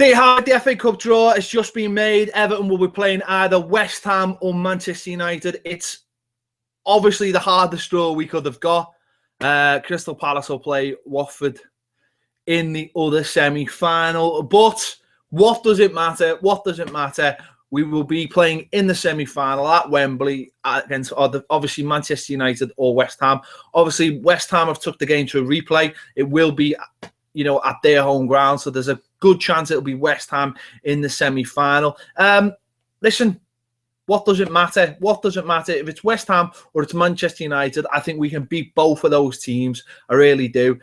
Day hard, the FA Cup draw has just been made. Everton will be playing either West Ham or Manchester United. It's obviously the hardest draw we could have got. Crystal Palace will play Watford in the other semi-final. But what does it matter? What does it matter? We will be playing in the semi-final at Wembley against obviously Manchester United or West Ham. Obviously, West Ham have took the game to a replay. It will be, at their home ground. So there's a good chance it'll be West Ham in the semi-final. Listen, what does it matter? What does it matter? If it's West Ham or it's Manchester United, I think we can beat both of those teams. I really do.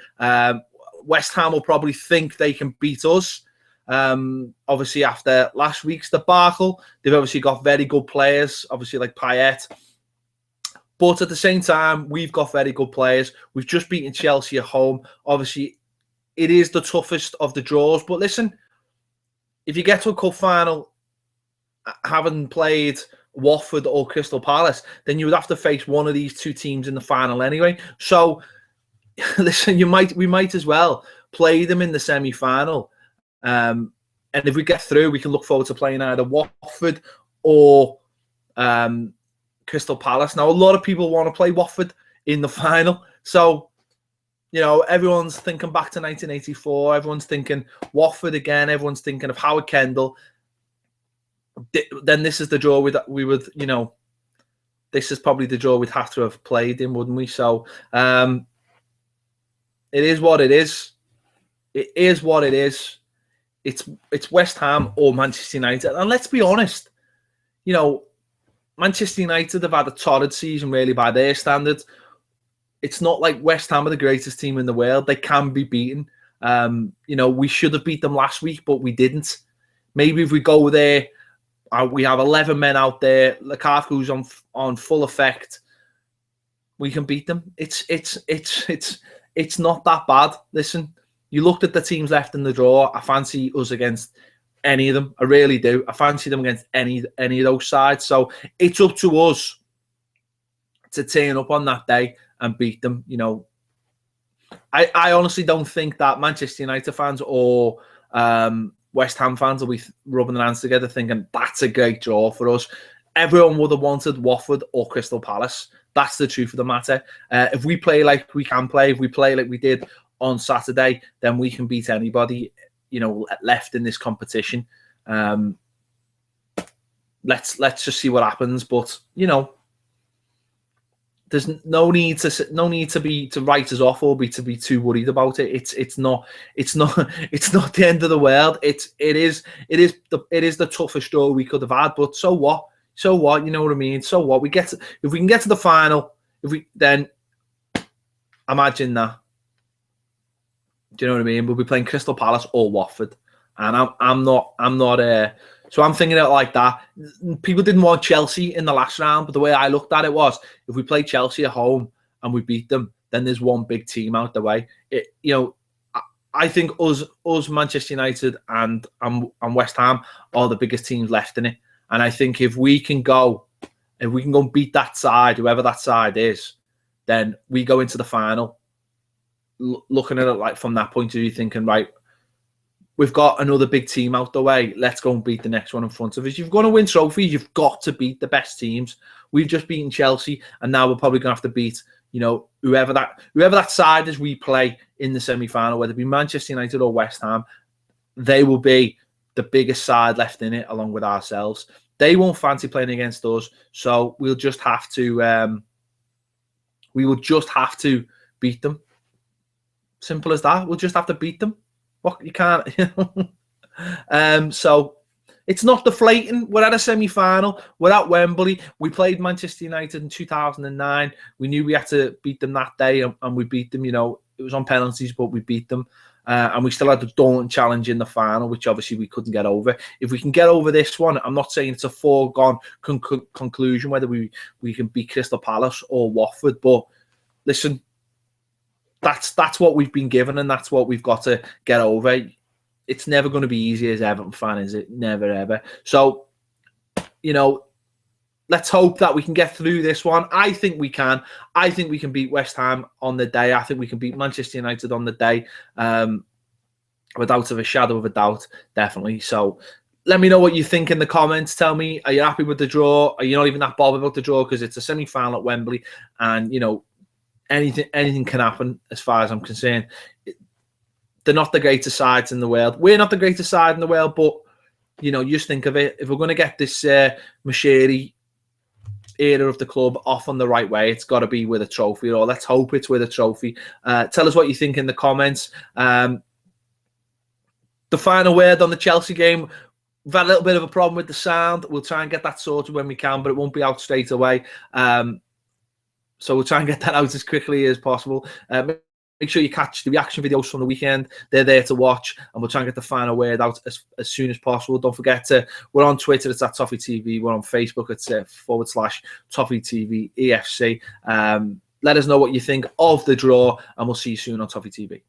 West Ham will probably think they can beat us. Obviously, after last week's debacle, they've obviously got very good players, obviously like Payet. But at the same time, we've got very good players. We've just beaten Chelsea at home. Obviously, it is the toughest of the draws. But listen, if you get to a cup final, having played Watford or Crystal Palace, then you would have to face one of these two teams in the final anyway. So, listen, we might as well play them in the semi-final. And if we get through, we can look forward to playing either Watford or Crystal Palace. Now, a lot of people want to play Watford in the final. So, everyone's thinking back to 1984. Everyone's thinking Watford again. Everyone's thinking of Howard Kendall. Then this is the draw we would, this is probably the draw we'd have to have played in, wouldn't we? So, it is what it is. It is what it is. It's West Ham or Manchester United. And let's be honest, Manchester United have had a torrid season, really, by their standards. It's not like West Ham are the greatest team in the world. They can be beaten. We should have beat them last week, but we didn't. Maybe if we go there, we have 11 men out there. Lukaku's on full effect. We can beat them. It's not that bad. Listen, you looked at the teams left in the draw. I fancy us against any of them. I really do. I fancy them against any of those sides. So it's up to us to turn up on that day and beat them. I honestly don't think that Manchester United fans or West Ham fans will be rubbing their hands together thinking that's a great draw for us. Everyone would have wanted Watford or Crystal Palace. That's the truth of the matter. If we play like we can play, if we play like we did on Saturday, then we can beat anybody, left in this competition. Let's just see what happens. But there's no need to write us off or to be too worried about it. It's not the end of the world. It is the toughest draw we could have had. But so what? So what? You know what I mean? So what? If we can get to the final, then imagine that. Do you know what I mean? We'll be playing Crystal Palace or Watford, and I'm not. So I'm thinking it like that. People didn't want Chelsea in the last round, but the way I looked at it was, if we play Chelsea at home and we beat them, then there's one big team out the way. I think us Manchester United and West Ham are the biggest teams left in it, and I think if we can go and beat that side, whoever that side is, then we go into the final. Looking at it like from that point of view, thinking, right, we've got another big team out the way. Let's go and beat the next one in front of us. You've got to win trophies. You've got to beat the best teams. We've just beaten Chelsea, and now we're probably going to have to beat, whoever that side is we play in the semi-final, whether it be Manchester United or West Ham. They will be the biggest side left in it, along with ourselves. They won't fancy playing against us, so we'll just have to. We will just have to beat them. Simple as that. We'll just have to beat them. What you can't, So it's not deflating. We're at a semi-final. We're at Wembley. We played Manchester United in 2009. We knew we had to beat them that day, and we beat them. It was on penalties, but we beat them. And we still had the daunting challenge in the final, which obviously we couldn't get over. If we can get over this one, I'm not saying it's a foregone conclusion whether we can beat Crystal Palace or Watford, but listen, that's what we've been given, and that's what we've got to get over. It's never going to be easy as Everton fan, is it? Never, ever. So, let's hope that we can get through this one. I think we can. I think we can beat West Ham on the day. I think we can beat Manchester United on the day. without a shadow of a doubt, definitely. So let me know what you think in the comments. Tell me, are you happy with the draw? Are you not even that bothered about the draw? Because it's a semi-final at Wembley, and you know, anything can happen as far as I'm concerned. They're not the greatest sides in the world. We're not the greatest side in the world, but you know, just think of it. If we're going to get this Mashiri era of the club off on the right way, it's got to be with a trophy, or let's hope it's with a trophy. Tell us what you think in the comments. The final word on the Chelsea game. We've had a little bit of a problem with the sound. We'll try and get that sorted when we can, but it won't be out straight away. So we'll try and get that out as quickly as possible. Make sure you catch the reaction videos from the weekend. They're there to watch, and we'll try and get the final word out as soon as possible. Don't forget we're on Twitter, it's at Toffee TV. We're on Facebook, it's /Toffee TV EFC. Let us know what you think of the draw, and we'll see you soon on Toffee TV.